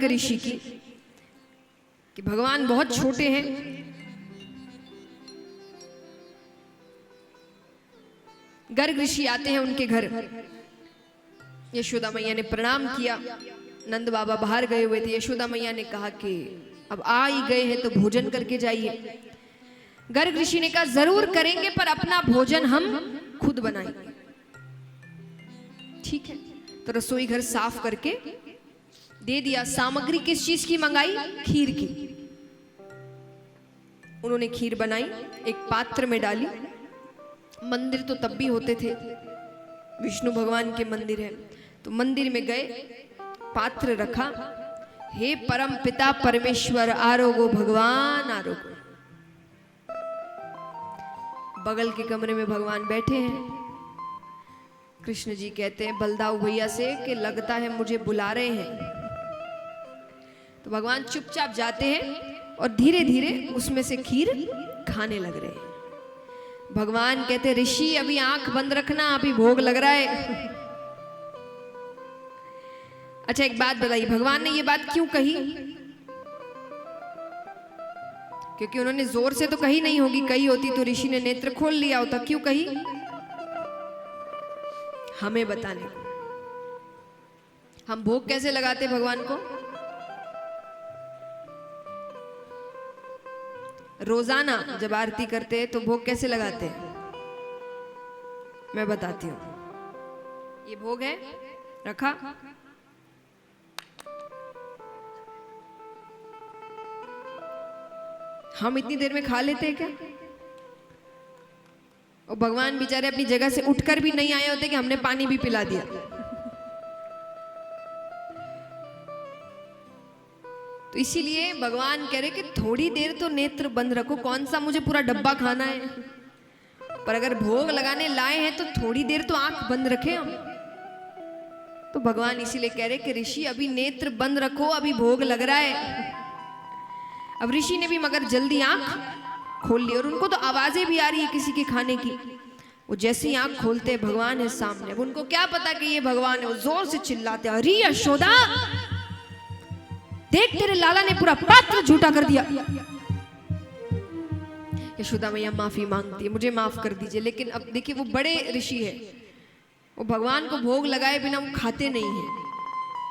गर्ग ऋषि की कि भगवान बहुत छोटे हैं, गर्ग ऋषि आते हैं उनके घर। यशोदा मैया ने प्रणाम किया, नंद बाबा बाहर गए हुए थे। यशोदा मैया ने कहा कि अब आ ही गए हैं तो भोजन करके जाइए। गर्ग ऋषि ने कहा जरूर करेंगे, पर अपना भोजन हम खुद बनाएंगे। ठीक है, तो रसोई घर साफ करके दे दिया। सामग्री किस चीज की मंगाई? खीर की। उन्होंने खीर बनाई, एक पात्र में डाली। मंदिर तो तब भी होते थे, विष्णु भगवान के मंदिर है, तो मंदिर में गए, पात्र रखा। हे परम पिता परमेश्वर आरोगो भगवान आरोगो। बगल के कमरे में भगवान बैठे हैं। कृष्ण जी कहते हैं बलदाऊ भैया से कि लगता है मुझे बुला रहे हैं। तो भगवान चुपचाप जाते हैं और धीरे धीरे उसमें से खीर खाने लग रहे हैं। भगवान कहते ऋषि अभी आंख बंद रखना, अभी भोग लग रहा है। अच्छा एक बात बताइए, भगवान ने ये बात क्यों कही? क्योंकि उन्होंने जोर से तो कही नहीं होगी, कही होती तो ऋषि ने नेत्र खोल लिया होता। क्यों कही? हमें बताने को। हम भोग कैसे लगाते भगवान को? रोजाना जब आरती करते हैं तो भोग कैसे लगाते हैं? मैं बताती हूं। ये भोग है, रखा, हम इतनी देर में खा लेते हैं क्या? और भगवान बेचारे अपनी जगह से उठकर भी नहीं आए होते कि हमने पानी भी पिला दिया। तो इसीलिए भगवान कह रहे कि थोड़ी देर तो नेत्र बंद रखो, कौन सा मुझे पूरा डब्बा खाना है, पर अगर भोग लगाने लाए हैं तो थोड़ी देर तो आंख बंद रखें हम। तो भगवान इसीलिए कह रहे कि ऋषि अभी नेत्र बंद रखो, अभी भोग लग रहा है। अब ऋषि ने भी मगर जल्दी आंख खोल ली और उनको तो आवाजें भी आ रही है किसी के खाने की। वो जैसे ही आंख खोलते भगवान है सामने। अब उनको क्या पता कि ये भगवान है, वो जोर से चिल्लाते अरे यशोदा देख तेरे लाला ने पूरा पात्र झूठा कर दिया। यशोदा मैया माफी मांगती है, मुझे माफ कर दीजिए। लेकिन अब देखिए वो बड़े ऋषि है, वो भगवान को भोग लगाए बिना वो खाते नहीं है,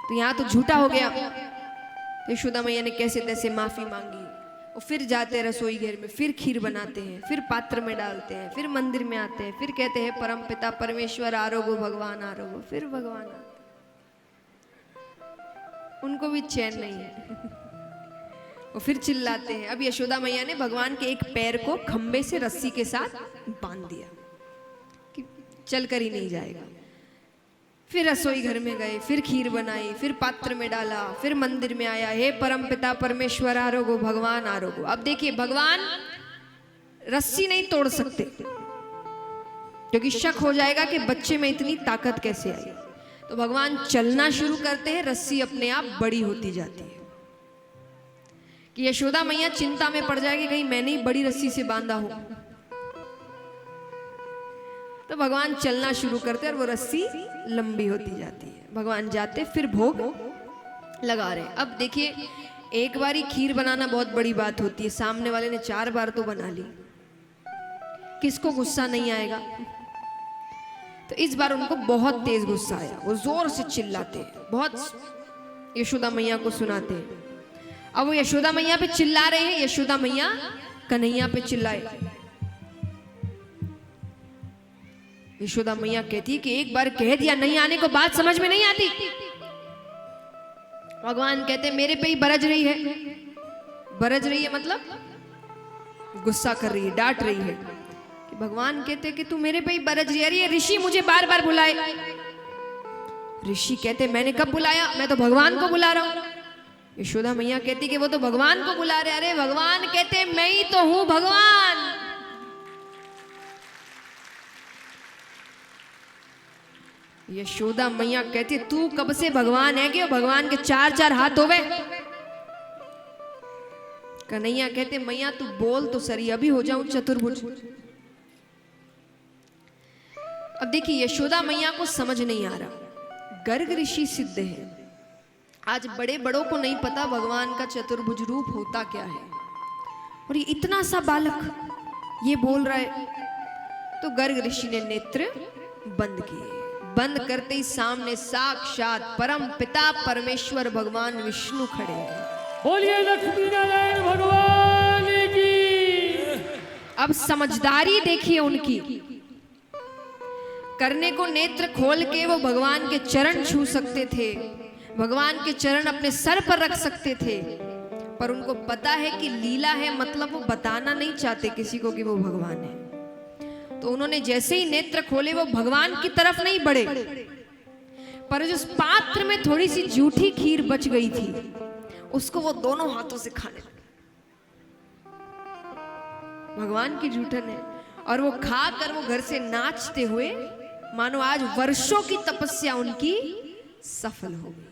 तो यहाँ तो झूठा हो गया। तो यशोदा मैया ने कैसे तैसे माफी मांगी। और फिर जाते हैं रसोई घर में, फिर खीर बनाते हैं, फिर पात्र में डालते हैं, फिर मंदिर में आते हैं, फिर कहते हैं परम पिता परमेश्वर आरोगो भगवान आरोगो। फिर भगवान आते, उनको भी चैन नहीं है। वो फिर चिल्लाते हैं। अब यशोदा मैया ने भगवान के एक पैर को खंबे से रस्सी के साथ बांध दिया कि चलकर ही नहीं जाएगा। फिर रसोई घर में गए, फिर खीर बनाई, फिर पात्र में डाला, फिर मंदिर में आया। हे परम पिता परमेश्वर आरोगो भगवान आरोगो। अब देखिए भगवान रस्सी नहीं तोड़ सकते क्योंकि शक हो जाएगा कि बच्चे में इतनी ताकत कैसे आई। तो भगवान चलना शुरू करते हैं, रस्सी अपने आप बड़ी होती जाती है कि यशोदा मैया चिंता में पड़ जाएगी कहीं मैंने ही बड़ी रस्सी से बांधा हो। तो भगवान चलना शुरू करते और वो रस्सी लंबी होती जाती है। भगवान जाते फिर भोग लगा रहे। अब देखिए एक बारी खीर बनाना बहुत बड़ी बात होती है, सामने वाले ने 4 बार तो बना ली, किसको गुस्सा नहीं आएगा? तो इस बार उनको बहुत तेज गुस्सा आया, वो जोर से चिल्लाते हैं, बहुत यशोदा मैया को सुनाते हैं। अब वो यशोदा मैया पे चिल्ला रहे हैं, यशोदा मैया कन्हैया पे चिल्लाए। यशोदा मैया कहती कि एक बार कह दिया नहीं आने को बात समझ में नहीं आती। भगवान कहते मेरे पे ही बरज रही है। बरज रही है मतलब गुस्सा कर रही है, डांट रही है। कि भगवान कहते कि तू मेरे पे ही बरज रही है। अरे ऋषि मुझे बार बार बुलाए। ऋषि कहते मैंने कब बुलाया, मैं तो भगवान को बुला रहा हूं। यशोदा मैया कहती कि वो तो भगवान को बुला रहे। अरे भगवान कहते मैं ही तो हूं भगवान। यशोदा मैया कहती तू कब से भगवान है कि भगवान के 4-4 हाथ हो गए। कन्हैया कहते मैया तू बोल तो सही, अभी हो जाऊं चतुर्भुज। अब देखिए यशोदा मैया को समझ नहीं आ रहा, गर्ग ऋषि सिद्ध है, आज बड़े बड़ों को नहीं पता भगवान का चतुर्भुज रूप होता क्या है। और ये इतना सा बालक ये बोल रहा है, तो गर्ग ऋषि ने नेत्र बंद किए। बंद करते ही सामने साक्षात परम पिता परमेश्वर भगवान विष्णु खड़े हैं। बोलिए लक्ष्मी नारायण भगवान की। अब समझदारी देखिए उनकी, करने को नेत्र खोल के वो भगवान के चरण छू सकते थे, भगवान के चरण अपने सर पर रख सकते थे, पर उनको पता है कि लीला है, मतलब वो बताना नहीं चाहते किसी को कि वो भगवान है। तो उन्होंने जैसे ही नेत्र खोले वो भगवान की तरफ नहीं बढ़े, पर जिस पात्र में थोड़ी सी जूठी खीर बच गई थी उसको वो दोनों हाथों से खाने लगे। भगवान की जूठन है और वो खा कर वो घर से नाचते हुए मानो आज वर्षों की तपस्या उनकी सफल हो गई।